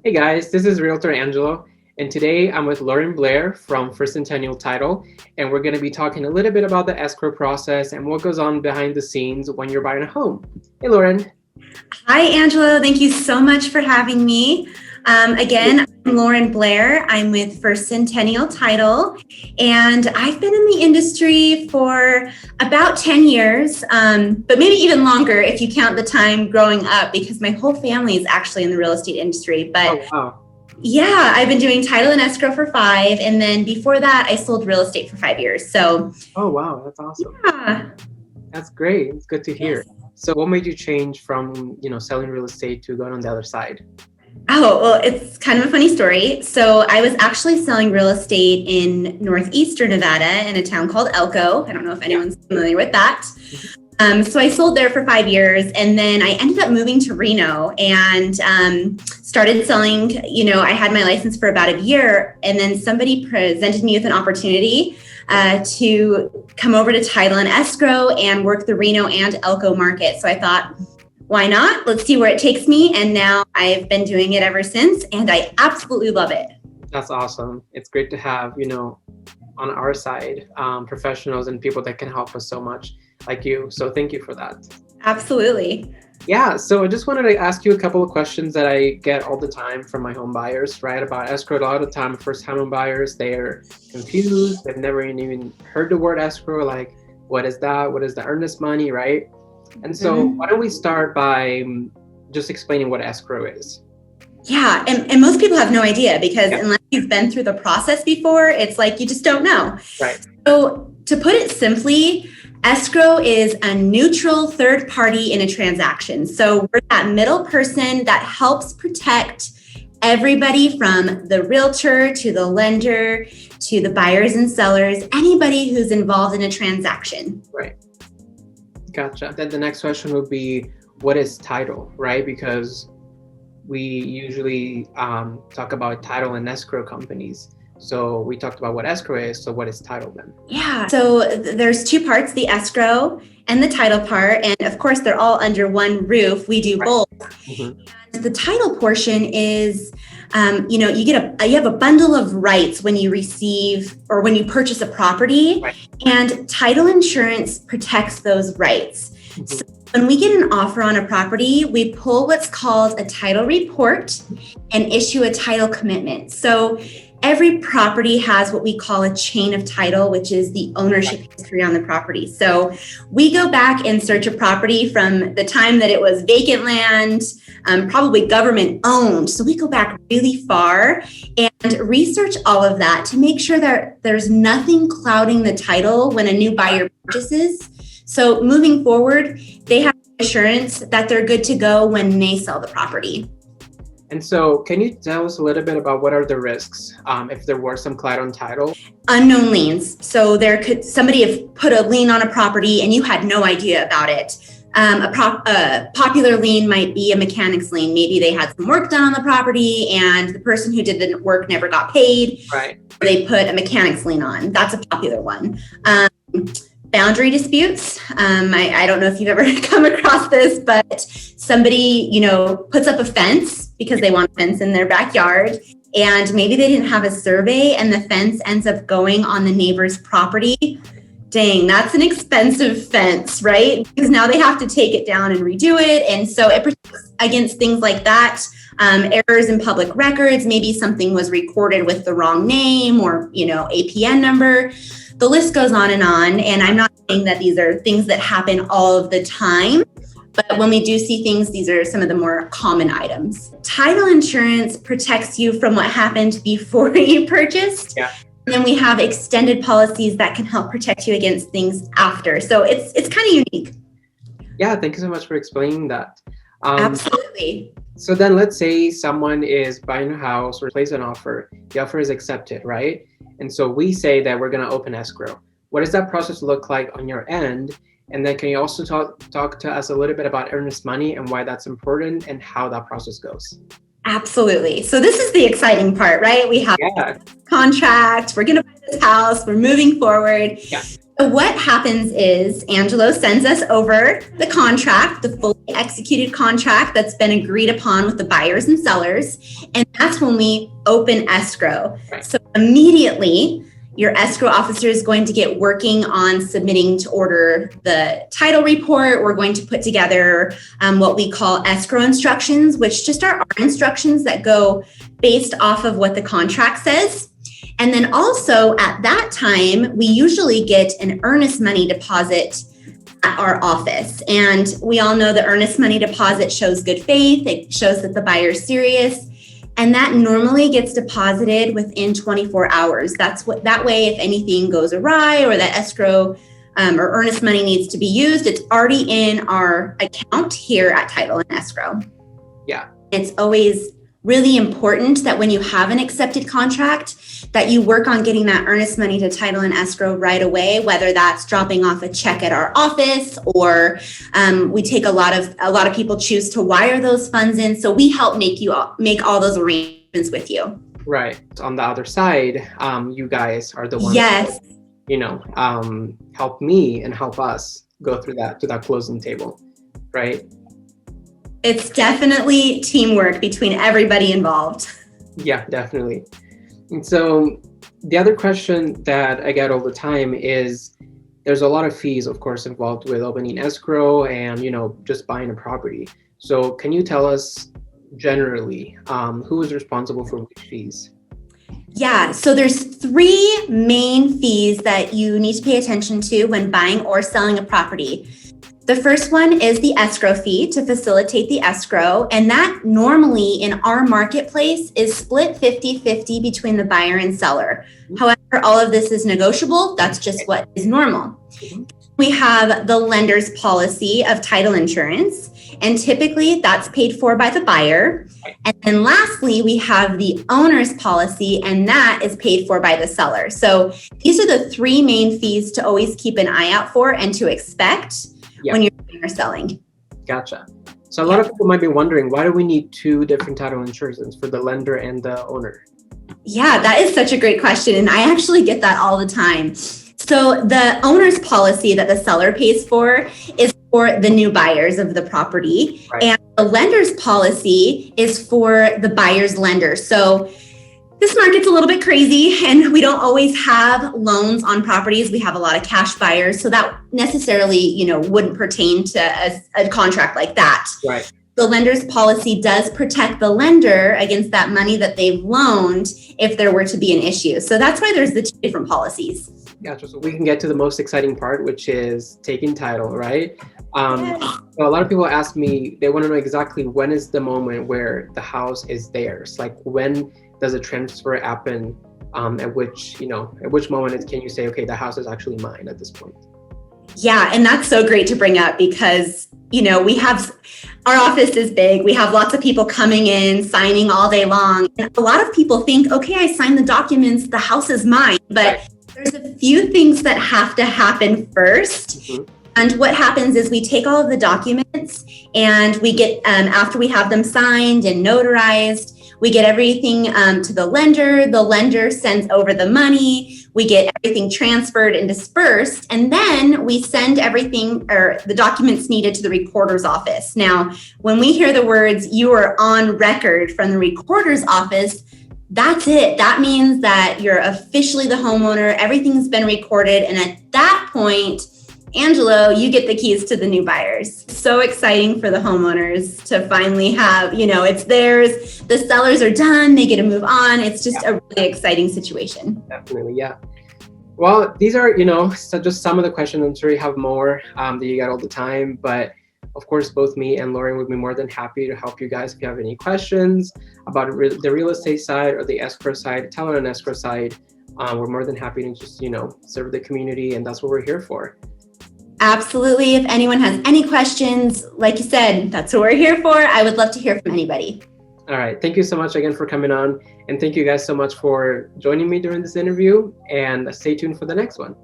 Hey guys, this is Realtor Angelo, and today I'm with Loryn Blair from Centennial Title, and we're going to be talking a little bit about the escrow process and what goes on behind the scenes when you're buying a home. Hey Loryn. Hi, Angelo. Thank you so much for having me. Again, I'm Loryn Blair. I'm with Centennial Title, and I've been in the industry for about 10 years, but maybe even longer if you count the time growing up, because my whole family is actually in the real estate industry. But Oh wow. yeah, I've been doing title and escrow for 5, and then before that, I sold real estate for 5 years. So Oh wow, that's awesome. yeah. That's great. It's good to hear. Yes. So what made you change from, selling real estate to going on the other side? Oh, well, it's kind of a funny story. So I was actually selling real estate in northeastern Nevada in a town called Elko. I don't know if anyone's familiar with that. So I sold there for 5 years, and then I ended up moving to Reno and started selling. I had my license for about a year, and then somebody presented me with an opportunity to come over to title and escrow and work the Reno and Elko market. So I thought, why not? Let's see where it takes me. And now I've been doing it ever since, and I absolutely love it. That's awesome. It's great to have, on our side, professionals and people that can help us so much like you. So thank you for that. Absolutely. Yeah, so I just wanted to ask you a couple of questions that I get all the time from my home buyers, right? About escrow. A lot of the time, first-time home buyers, they're confused. They've never even heard the word escrow. Like, what is that? What is the earnest money, right? And so why don't we start by just explaining what escrow is? Yeah, and most people have no idea because Yeah. unless you've been through the process before, it's like you just don't know. Right. So to put it simply, escrow is a neutral third party in a transaction. So we're that middle person that helps protect everybody from the realtor to the lender to the buyers and sellers, anybody who's involved in a transaction. Right. Gotcha. Then the next question would be, what is title, right? Because we usually talk about title and escrow companies. So we talked about what escrow is. So what is title then? Yeah. So there's two parts, the escrow and the title part. And of course, they're all under one roof. We do both. Mm-hmm. And the title portion is, you have a bundle of rights when you receive or when you purchase a property, Right. and title insurance protects those rights. Mm-hmm. So when we get an offer on a property, we pull what's called a title report and issue a title commitment. So every property has what we call a chain of title, which is the ownership history on the property. So we go back and search a property from the time that it was vacant land, probably government owned. So we go back really far and research all of that to make sure that there's nothing clouding the title when a new buyer purchases. So moving forward, they have assurance that they're good to go when they sell the property. And so can you tell us a little bit about what are the risks if there were some cloud on title? Unknown liens. So somebody have put a lien on a property and you had no idea about it. A popular lien might be a mechanic's lien. Maybe they had some work done on the property and the person who did the work never got paid. Right. They put a mechanic's lien on. That's a popular one. Boundary disputes. I don't know if you've ever come across this, but somebody, puts up a fence because they want a fence in their backyard. And maybe they didn't have a survey and the fence ends up going on the neighbor's property. Dang, that's an expensive fence, right? Because now they have to take it down and redo it. And so it protects against things like that. Errors in public records. Maybe something was recorded with the wrong name or, APN number. The list goes on. And I'm not saying that these are things that happen all of the time, but when we do see things, these are some of the more common items. Title insurance protects you from what happened before you purchased. Yeah. And then we have extended policies that can help protect you against things after. So it's kind of unique. Yeah, thank you so much for explaining that. Absolutely. So then let's say someone is buying a house or place an offer. The offer is accepted, right? And so we say that we're going to open escrow. What does that process look like on your end? And then can you also talk to us a little bit about earnest money and why that's important and how that process goes? Absolutely. So this is the exciting part, right? We have Yeah. contract. We're going to buy this house. We're moving forward. Yeah. What happens is Angelo sends us over the contract, the fully executed contract that's been agreed upon with the buyers and sellers. And that's when we open escrow. Right. So immediately, your escrow officer is going to get working on submitting to order the title report. We're going to put together what we call escrow instructions, which just are our instructions that go based off of what the contract says. And then also at that time, we usually get an earnest money deposit at our office. And we all know the earnest money deposit shows good faith. It shows that the buyer's serious. And that normally gets deposited within 24 hours. That way, if anything goes awry or that escrow or earnest money needs to be used, it's already in our account here at Title and Escrow. Yeah. It's always really important that when you have an accepted contract, that you work on getting that earnest money to Title and Escrow right away, whether that's dropping off a check at our office or we take a lot of people choose to wire those funds in. So we help make all those arrangements with you. Right. On the other side, you guys are the ones yes. that, help me and help us go through that to that closing table, right? It's definitely teamwork between everybody involved. Yeah, definitely. And so the other question that I get all the time is there's a lot of fees, of course, involved with opening escrow and, just buying a property. So can you tell us generally who is responsible for which fees? Yeah, so there's 3 main fees that you need to pay attention to when buying or selling a property. The first one is the escrow fee to facilitate the escrow. And that normally in our marketplace is split 50-50 between the buyer and seller. However, all of this is negotiable. That's just what is normal. We have the lender's policy of title insurance. And typically that's paid for by the buyer. And then lastly, we have the owner's policy, and that is paid for by the seller. So these are the 3 main fees to always keep an eye out for and to expect. Yeah. When you're buying or selling. Gotcha. So a lot of people might be wondering, why do we need 2 different title insurances for the lender and the owner? Yeah, that is such a great question. And I actually get that all the time. So the owner's policy that the seller pays for is for the new buyers of the property. Right. And the lender's policy is for the buyer's lender. So this market's a little bit crazy and we don't always have loans on properties. We have a lot of cash buyers. So that necessarily, wouldn't pertain to a contract like that. Right. The lender's policy does protect the lender against that money that they've loaned if there were to be an issue. So that's why there's the 2 different policies. Gotcha. So we can get to the most exciting part, which is taking title, right? Yes. So a lot of people ask me, they want to know exactly when is the moment where the house is theirs. Like when does a transfer happen? At which moment can you say, okay, the house is actually mine at this point? Yeah, and that's so great to bring up because, we have, our office is big. We have lots of people coming in, signing all day long. And a lot of people think, okay, I signed the documents, the house is mine. But there's a few things that have to happen first. Mm-hmm. And what happens is we take all of the documents and we get, after we have them signed and notarized, we get everything to the lender. The lender sends over the money. We get everything transferred and dispersed. And then we send everything or the documents needed to the recorder's office. Now, when we hear the words, you are on record from the recorder's office, that's it. That means that you're officially the homeowner. Everything's been recorded. And at that point, Angelo, you get the keys to the new buyers. So exciting for the homeowners to finally have, it's theirs. The sellers are done. They get to move on. It's just a really exciting situation. Definitely. Yeah. Well, these are, just some of the questions. I'm sure you have more that you get all the time. But of course, both me and Loryn would be more than happy to help you guys if you have any questions about the real estate side or the escrow side, title and escrow side. We're more than happy to just, serve the community. And that's what we're here for. Absolutely. If anyone has any questions, like you said, that's what we're here for. I would love to hear from anybody. All right. Thank you so much again for coming on. And thank you guys so much for joining me during this interview. And stay tuned for the next one.